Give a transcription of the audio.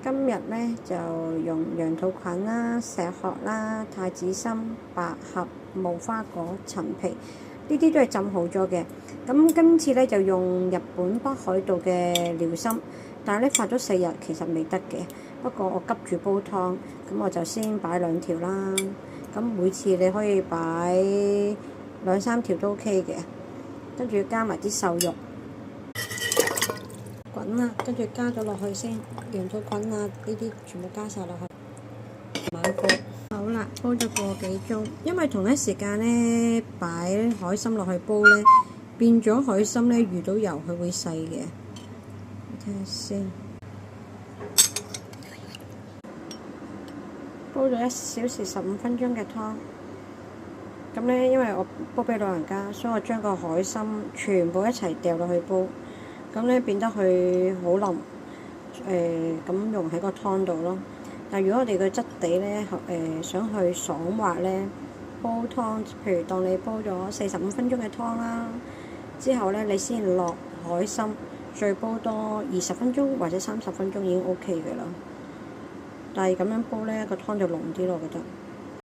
今日呢就用羊肚菌啦、石殼啦、太子參、百合、無花果、陳皮，呢啲都係浸好咗嘅。咁今次呢就用日本北海道嘅遼參，但係呢發咗4日其實未得嘅。不過我急住煲湯，咁我就先擺2條啦。咁每次你可以擺2、3條都 OK 嘅。跟住加埋啲瘦肉。滾啦，跟住加咗落去先，羊肚菌啊呢啲全部加晒落去，慢慢煲。好啦，煲咗個幾鐘，因為同一時間呢擺海參落去煲呢，變咗海參呢遇到油佢會細嘅。睇下先，煲咗1小時15分鐘嘅湯。咁呢，因為我煲俾老人家，所以我將個海參全部一齊掉落去煲。咁呢變得佢好腍，咁溶喺個湯度咯。但如果我哋個質地呢，想去爽滑呢，煲湯，譬如當你煲咗45分鐘嘅湯啦，之後呢，你先落海參，再煲多20分鐘或者30分鐘已經 OK 嘅啦。但係咁樣煲呢，個湯就濃啲咯，我覺得。